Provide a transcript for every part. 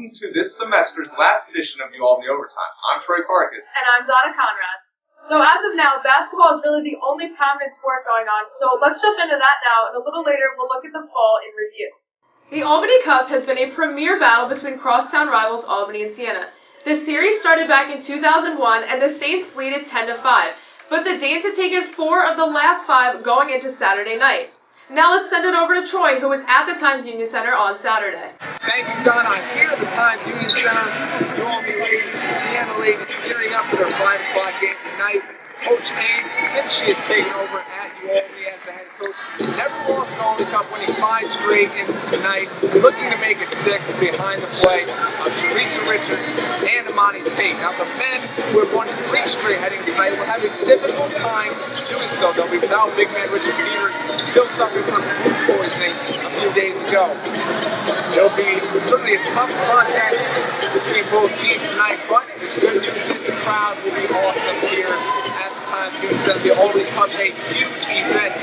welcome to this semester's last edition of UAlbany Overtime. I'm Troy Farkas. And I'm Donna Conrad. So as of now, basketball is really the only prominent sport going on, so let's jump into that now, and a little later we'll look at the fall in review. The Albany Cup has been a premier battle between crosstown rivals Albany and Siena. The series started back in 2001, and the Saints lead it 10-5, but the Danes had taken 4 of the last 5 going into Saturday night. Now let's send it over to Troy, who was at the Times Union Center on Saturday. Thank you, Donna. I'm here at the Times Union Center. UAlbany ladies, Siena ladies, gearing up for their 5 o'clock game tonight. Coach Abe, since she has taken over at UAlbany as the head coach, never lost an Albany Cup, winning 5 straight into tonight, looking to make it 6 behind the play of Teresa Richards and Imani Tate. Now the men, who have won 3 straight heading tonight, will have a difficult time doing so. They'll be without big man Richard Peters, still suffering from food poisoning a few days ago. There'll be certainly a tough contest between both teams tonight, but the good news is the crowd will be awesome here at the Times Union Center. The Albany Cup, a huge event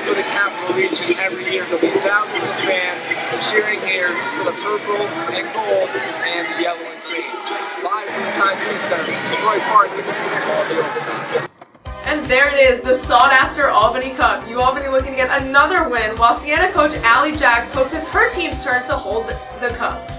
for the Capital Region every year. There'll be thousands of fans cheering here for the purple and gold and yellow and green. Live from the Times Union Center, this is Troy Farkas, UAlbany Overtime. And there it is, the sought-after Albany Cup. UAlbany looking to get another win, while Siena coach Allie Jacks hopes it's her team's turn to hold the cup.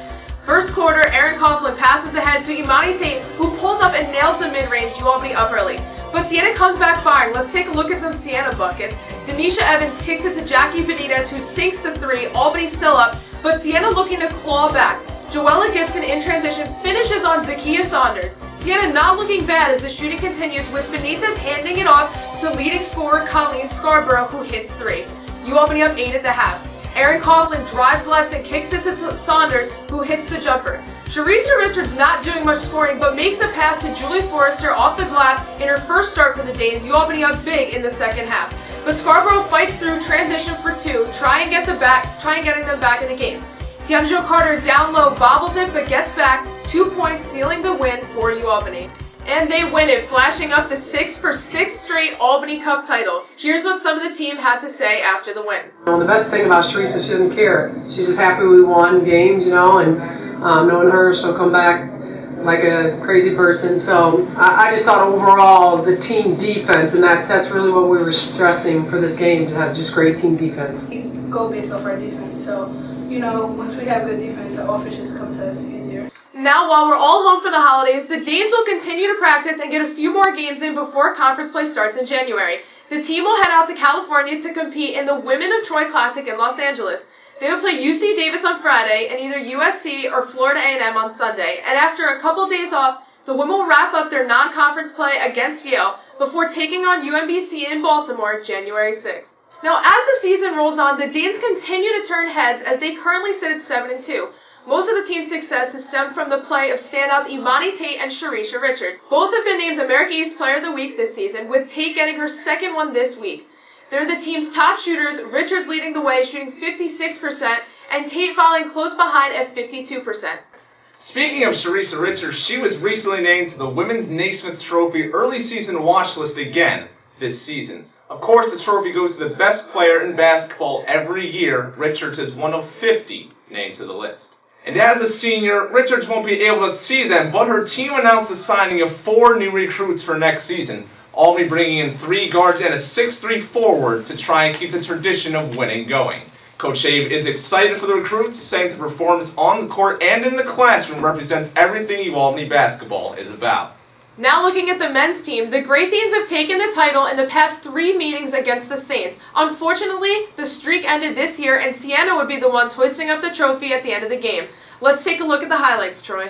First quarter, Erin Coughlin passes ahead to Imani Tate, who pulls up and nails the mid-range, UAlbany up early. But Siena comes back firing. Let's take a look at some Siena buckets. Denisha Evans kicks it to Jackie Benitez, who sinks the 3. Albany still up, but Siena looking to claw back. Joella Gibson in transition finishes on Zakiya Saunders. Siena not looking bad as the shooting continues, with Benitez handing it off to leading scorer Colleen Scarborough, who hits 3. UAlbany up 8 at the half. Erin Coughlin drives left and kicks it to Saunders, who hits the jumper. Teresa Richards not doing much scoring, but makes a pass to Julie Forrester off the glass in her first start for the Danes. UAlbany up big in the second half. But Scarborough fights through transition for 2, trying getting them back in the game. Tiana Jo Carter down low bobbles it, but gets back 2 points, sealing the win for UAlbany. And they win it, flashing up the 6 for 6th straight Albany Cup title. Here's what some of the team had to say after the win. Well, the best thing about Teresa, she doesn't care. She's just happy we won games, and knowing her, she'll come back like a crazy person. So I just thought overall the team defense, and that's really what we were stressing for this game, to have just great team defense. Go based off our defense. So, once we have good defense, the offense just comes to us easier. Now, while we're all home for the holidays, the Danes will continue to practice and get a few more games in before conference play starts in January. The team will head out to California to compete in the Women of Troy Classic in Los Angeles. They will play UC Davis on Friday and either USC or Florida A&M on Sunday. And after a couple days off, the women will wrap up their non-conference play against Yale before taking on UMBC in Baltimore January 6th. Now, as the season rolls on, the Danes continue to turn heads as they currently sit at 7-2. Most of the team's success has stemmed from the play of standouts Imani Tate and Sharisha Richards. Both have been named America East Player of the Week this season, with Tate getting her second one this week. They're the team's top shooters, Richards leading the way, shooting 56%, and Tate following close behind at 52%. Speaking of Teresa Richards, she was recently named to the Women's Naismith Trophy early season watch list again this season. Of course, the trophy goes to the best player in basketball every year. Richards is one of 50 named to the list. And as a senior, Richards won't be able to see them, but her team announced the signing of 4 new recruits for next season. Albany bringing in 3 guards and a 6'3" forward to try and keep the tradition of winning going. Coach Abe is excited for the recruits, saying the performance on the court and in the classroom represents everything UAlbany basketball is about. Now looking at the men's team, the Great Danes have taken the title in the past 3 meetings against the Saints. Unfortunately, the streak ended this year, and Siena would be the ones hoisting up the trophy at the end of the game. Let's take a look at the highlights, Troy.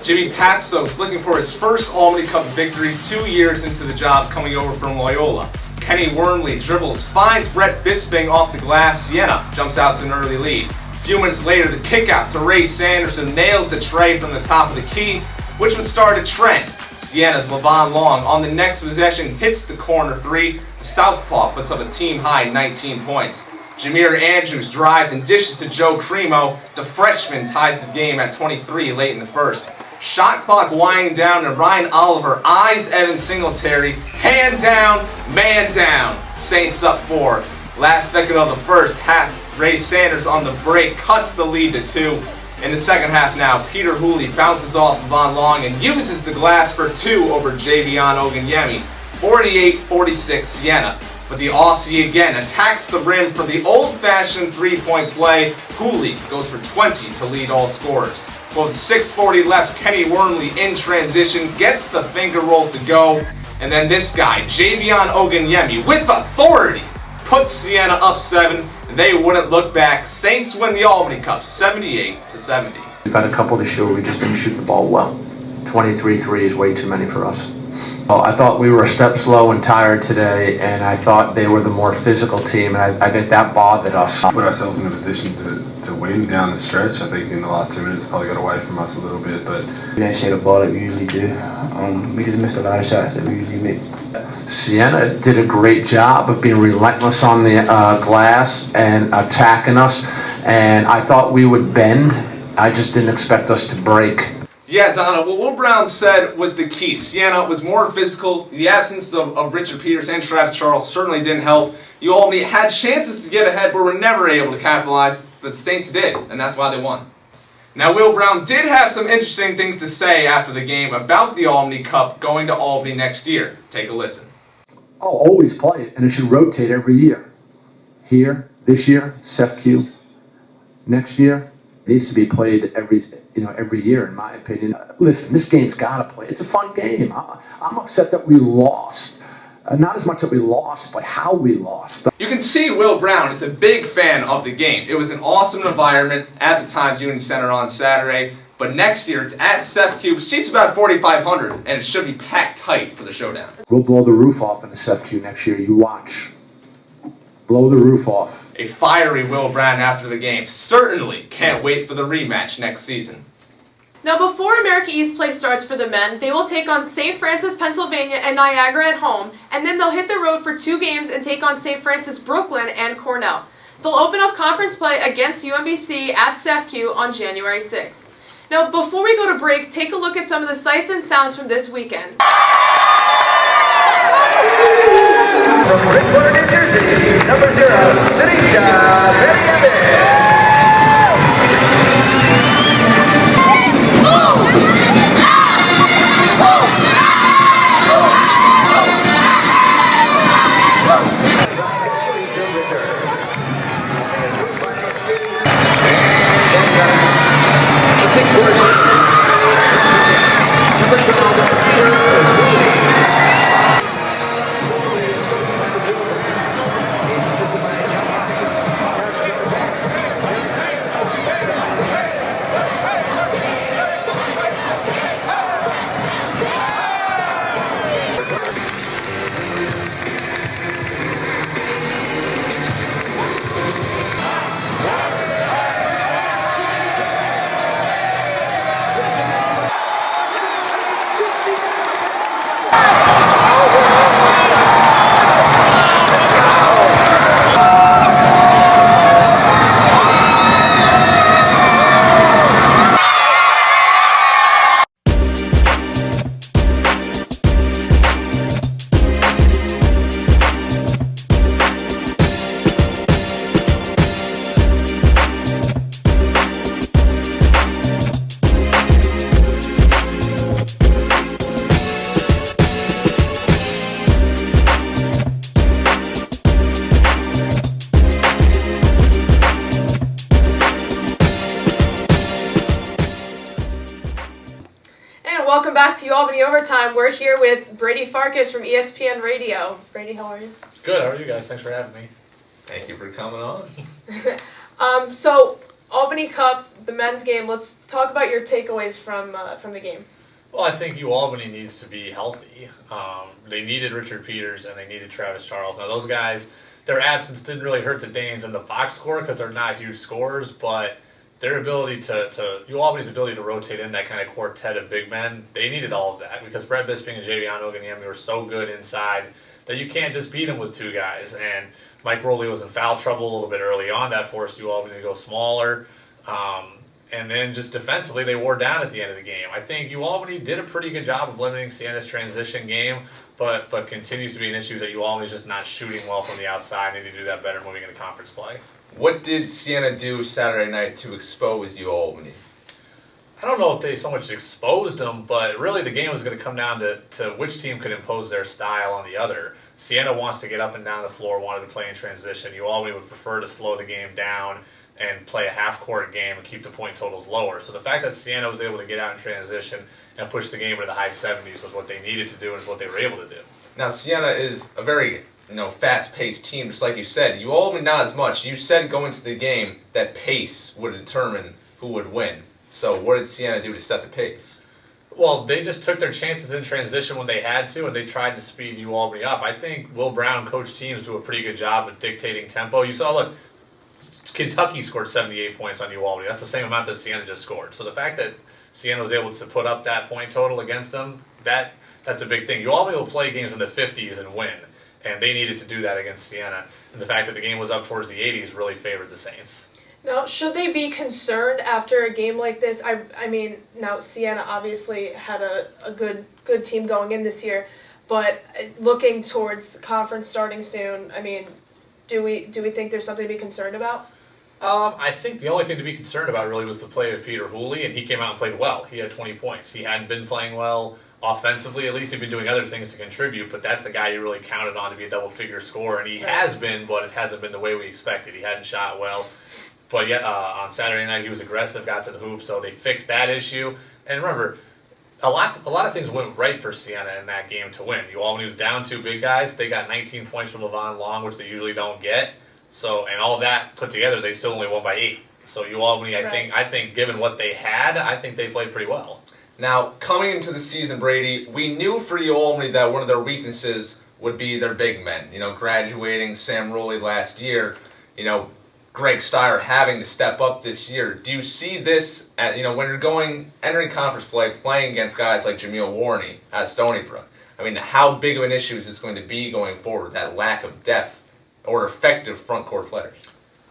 Jimmy Patsos looking for his first Albany Cup victory 2 years into the job, coming over from Loyola. Kenny Wormley dribbles, finds Brett Bisping off the glass. Siena jumps out to an early lead. A few minutes later, the kick out to Ray Sanderson nails the tray from the top of the key, which would start a trend. Siena's Levon Long on the next possession hits the corner 3. The southpaw puts up a team-high 19 points. Jameer Andrews drives and dishes to Joe Cremo. The freshman ties the game at 23 late in the first. Shot clock winding down, and Ryan Oliver eyes Evan Singletary. Hand down, man down. Saints up 4. Last second of the first half, Ray Sanders on the break cuts the lead to 2. In the second half now, Peter Hooley bounces off Von Long and uses the glass for 2 over Javion Oganyemi, 48-46 Siena. But the Aussie again attacks the rim for the old-fashioned three-point play. Hooley goes for 20 to lead all scorers. With 6:40 left, Kenny Wormley in transition gets the finger roll to go. And then this guy, Javion Oganyemi, with authority, puts Siena up 7. They wouldn't look back. Saints win the Albany Cup 78-70. We've had a couple this year where we just didn't shoot the ball well. 23-3 is way too many for us. Well, I thought we were a step slow and tired today, and I thought they were the more physical team, and I think that bothered us. Put ourselves in a position to win down the stretch. I think in the last 2 minutes probably got away from us a little bit, but we didn't share the ball like we usually do. We just missed a lot of shots that we usually make. Siena did a great job of being relentless on the glass and attacking us, and I thought we would bend. I just didn't expect us to break. Yeah, Donna, what Will Brown said was the key. Siena was more physical. The absence of Richard Peters and Travis Charles certainly didn't help. UAlbany had chances to get ahead, but were never able to capitalize. But the Saints did, and that's why they won. Now, Will Brown did have some interesting things to say after the game about the Albany Cup going to Albany next year. Take a listen. I'll always play it, and it should rotate every year. Here, this year, SEFQ. Next year, it needs to be played every year, in my opinion. Listen, this game's got to play. It's a fun game. I'm upset that we lost. Not as much that we lost, but how we lost. You can see Will Brown is a big fan of the game. It was an awesome environment at the Times Union Center on Saturday. But next year, it's at SEFQ. Seats about 4,500, and it should be packed tight for the showdown. We'll blow the roof off in the SEFQ next year. You watch. Blow the roof off. A fiery Will Brown after the game. Certainly can't wait for the rematch next season. Now, before America East play starts for the men, they will take on St. Francis, Pennsylvania, and Niagara at home, and then they'll hit the road for 2 games and take on St. Francis, Brooklyn, and Cornell. They'll open up conference play against UMBC at SEFQ on January 6th. Now, before we go to break, take a look at some of the sights and sounds from this weekend. From Bridgewater, New Jersey, number 0, Tanisha Berriabe. Welcome back to UAlbany Overtime. We're here with Brady Farkas from ESPN Radio. Brady, how are you? Good. How are you guys? Thanks for having me. Thank you for coming on. So, Albany Cup, the men's game. Let's talk about your takeaways from the game. Well, I think UAlbany needs to be healthy. They needed Richard Peters and they needed Travis Charles. Now, those guys, their absence didn't really hurt the Danes in the box score because they're not huge scorers, but their ability UAlbany's ability to rotate in that kind of quartet of big men, they needed all of that because Brett Bisping and Javion Oganyemi were so good inside that you can't just beat them with 2 guys. And Mike Rowley was in foul trouble a little bit early on. That forced UAlbany to go smaller. And then just defensively, they wore down at the end of the game. I think UAlbany did a pretty good job of limiting Siena's transition game, but continues to be an issue that UAlbany's just not shooting well from the outside. They need to do that better moving into conference play. What did Siena do Saturday night to expose UAlbany? I don't know if they so much exposed them, but really the game was going to come down to which team could impose their style on the other. Siena wants to get up and down the floor, wanted to play in transition. UAlbany would prefer to slow the game down and play a half-court game and keep the point totals lower. So the fact that Siena was able to get out in transition and push the game into the high 70s was what they needed to do and what they were able to do. Now, Siena is a very fast-paced team, just like you said. UAlbany not as much. You said going into the game that pace would determine who would win. So what did Siena do to set the pace? Well, they just took their chances in transition when they had to, and they tried to speed UAlbany up. I think Will Brown coached teams do a pretty good job of dictating tempo. You saw, look, Kentucky scored 78 points on UAlbany. That's the same amount that Siena just scored. So the fact that Siena was able to put up that point total against them, that's a big thing. UAlbany will play games in the 50s and win, and they needed to do that against Siena. And the fact that the game was up towards the 80s really favored the Saints. Now, should they be concerned after a game like this? I mean, now Siena obviously had a good team going in this year, but looking towards conference starting soon, I mean, do we think there's something to be concerned about? I think the only thing to be concerned about really was the play of Peter Hooley, and he came out and played well. He had 20 points. He hadn't been playing well offensively. At least he'd been doing other things to contribute, but that's the guy you really counted on to be a double-figure scorer, and he has been, but it hasn't been the way we expected. He hadn't shot well. But yet, on Saturday night, he was aggressive, got to the hoop, so they fixed that issue. And remember, a lot of things went right for Siena in that game to win. UAlbany was down 2 big guys. They got 19 points from Levon Long, which they usually don't get. So, and all that put together, they still only won by 8. So UAlbany, I think, given what they had, I think they played pretty well. Now, coming into the season, Brady, we knew for UAlbany that one of their weaknesses would be their big men. Graduating Sam Rowley last year, Greg Steyer having to step up this year. Do you see this at, when you're entering conference play, playing against guys like Jameel Warney at Stony Brook? I mean, how big of an issue is this going to be going forward, that lack of depth or effective front court players?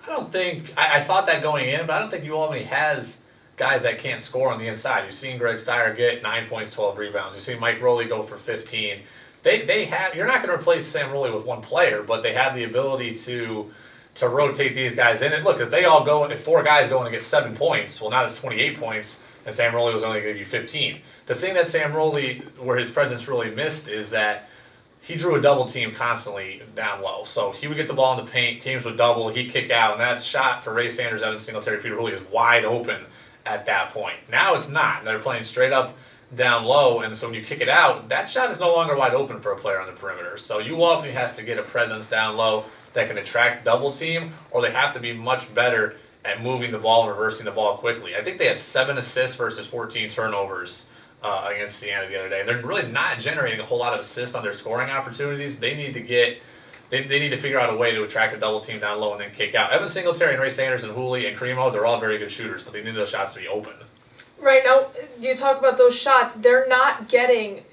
I thought that going in, but I don't think UAlbany has guys that can't score on the inside. You've seen Greg Steyer get 9 points, 12 rebounds. You've seen Mike Rowley go for 15. You're not going to replace Sam Rowley with one player, but they have the ability to rotate these guys in. And look, if 4 guys go in and get 7 points, well, now it's 28 points, and Sam Rowley was only going to give you 15. The thing that Sam Rowley, where his presence really missed, is that he drew a double team constantly down low. So he would get the ball in the paint, teams would double, he'd kick out, and that shot for Ray Sanders, Evan Singletary, Peter Hooley is wide open at that point. Now it's not. They're playing straight up down low, and so when you kick it out, that shot is no longer wide open for a player on the perimeter. So UAlbany has to get a presence down low that can attract double team, or they have to be much better at moving the ball and reversing the ball quickly. I think they had 7 assists versus 14 turnovers against Siena the other day. They're really not generating a whole lot of assists on their scoring opportunities. They need to figure out a way to attract a double team down low and then kick out. Evan Singletary and Ray Sanders and Hooley and Cremo, they're all very good shooters, but they need those shots to be open. Right, now, you talk about those shots. They're not getting,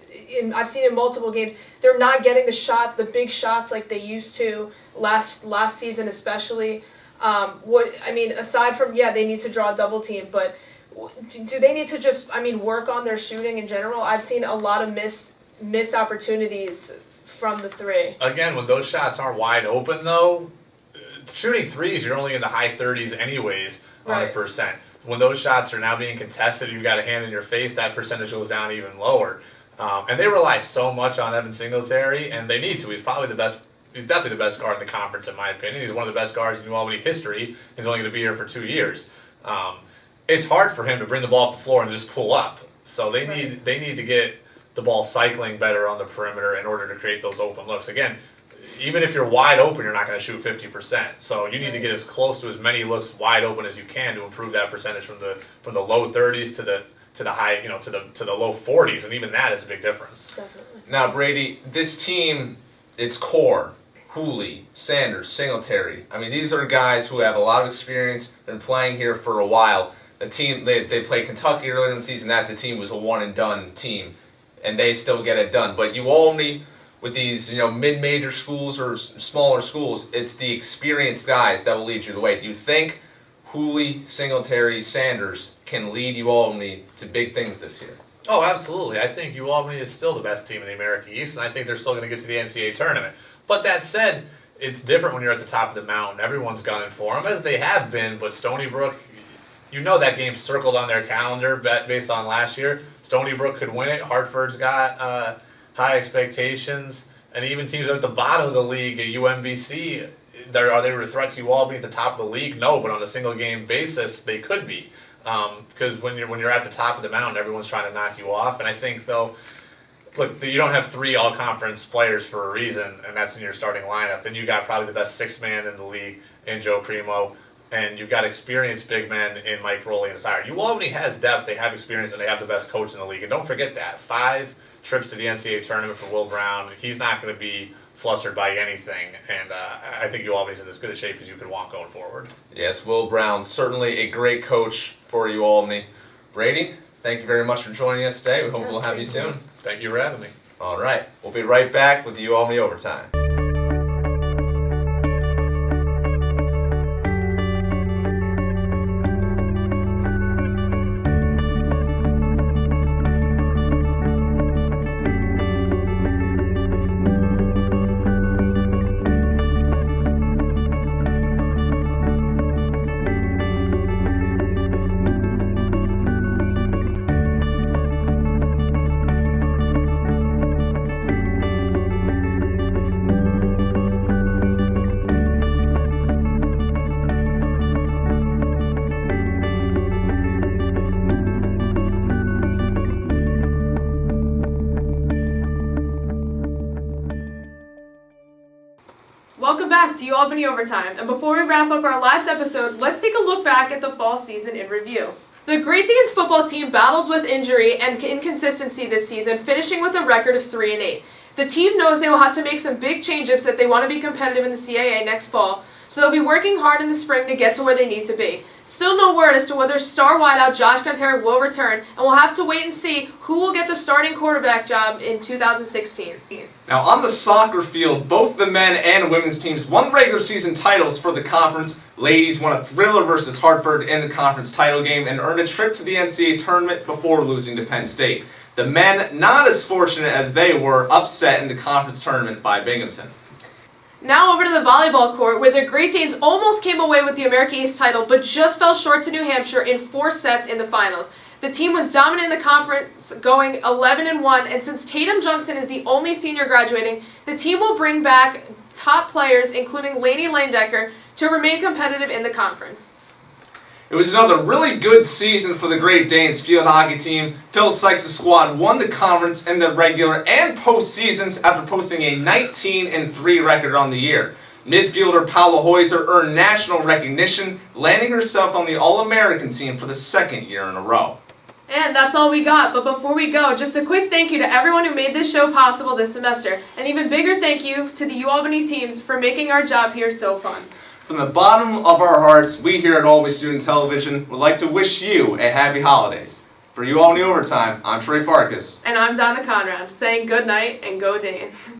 I've seen in multiple games, they're not getting the big shots like they used to last season especially. Aside from, they need to draw a double team, but do they need to just, work on their shooting in general? I've seen a lot of missed opportunities from the 3. Again, when those shots aren't wide open, though, shooting threes, you're only in the high 30s anyways on the percent. When those shots are now being contested, you've got a hand in your face, that percentage goes down even lower. And they rely so much on Evan Singletary, and they need to. He's probably the best. He's definitely the best guard in the conference, in my opinion. He's one of the best guards in UAlbany history. He's only going to be here for 2 years. It's hard for him to bring the ball up the floor and just pull up. So they need to get the ball cycling better on the perimeter in order to create those open looks. Again, even if you're wide open, you're not going to shoot 50%. So you need to get as close to as many looks wide open as you can to improve that percentage from the low 30s to the high, to the low 40s, and even that is a big difference. Definitely. Now, Brady, this team, its core, Hooley, Sanders, Singletary. These are guys who have a lot of experience, been playing here for a while. The team, they played Kentucky earlier in the season. That's a team who was a one-and-done team, and they still get it done. But UAlbany, with these mid-major schools or smaller schools, it's the experienced guys that will lead you the way. Do you think Hooley, Singletary, Sanders can lead UAlbany to big things this year? Oh, absolutely. I think UAlbany is still the best team in the American East, and I think they're still going to get to the NCAA tournament. But that said, it's different when you're at the top of the mountain. Everyone's gunning for them, as they have been, but Stony Brook, you know that game's circled on their calendar based on last year. Stony Brook could win it. Hartford's got high expectations. And even teams at the bottom of the league, UMBC, are they a threat to UAlbany at the top of the league? No, but on a single game basis, they could be. Because when you're at the top of the mountain, everyone's trying to knock you off. And I think, though, look, you don't have 3 all-conference players for a reason, and that's in your starting lineup. Then you got probably the best 6th man in the league in Joe Primo, and you've got experienced big men in Mike Rowley and Sire. UAlbany has depth, they have experience, and they have the best coach in the league. And don't forget that. 5 trips to the NCAA tournament for Will Brown. He's not going to be flustered by anything, and I think UAlbany's in as good a shape as you could want going forward. Yes, Will Brown, certainly a great coach for UAlbany. Brady, thank you very much for joining us today. We hope we'll have you soon. Thank you for having me. All right, we'll be right back with the UAlbany Overtime. Welcome back to UAlbany Overtime, and before we wrap up our last episode, let's take a look back at the fall season in review. The Great Danes football team battled with injury and inconsistency this season, finishing with a record of 3-8. The team knows they will have to make some big changes if they want to be competitive in the CAA next fall, so they'll be working hard in the spring to get to where they need to be. Still no word as to whether star wideout Josh Cantera will return, and we'll have to wait and see who will get the starting quarterback job in 2016. Now on the soccer field, both the men and women's teams won regular season titles for the conference. Ladies won a thriller versus Hartford in the conference title game and earned a trip to the NCAA tournament before losing to Penn State. The men, not as fortunate as they were, upset in the conference tournament by Binghamton. Now over to the volleyball court, where the Great Danes almost came away with the America East title, but just fell short to New Hampshire in 4 sets in the finals. The team was dominant in the conference, going 11-1, and since Tatum Junction is the only senior graduating, the team will bring back top players, including Lainey Lanedecker, to remain competitive in the conference. It was another really good season for the Great Danes field hockey team. Phil Sykes' squad won the conference in the regular and postseasons after posting a 19-3 record on the year. Midfielder Paula Heuser earned national recognition, landing herself on the All-American team for the 2nd year in a row. And that's all we got, but before we go, just a quick thank you to everyone who made this show possible this semester. An even bigger thank you to the UAlbany teams for making our job here so fun. From the bottom of our hearts, we here at Albany Student Television would like to wish you a happy holidays. For UAlbany Overtime, I'm Trey Farkas. And I'm Donna Conrad, saying good night and go Danes.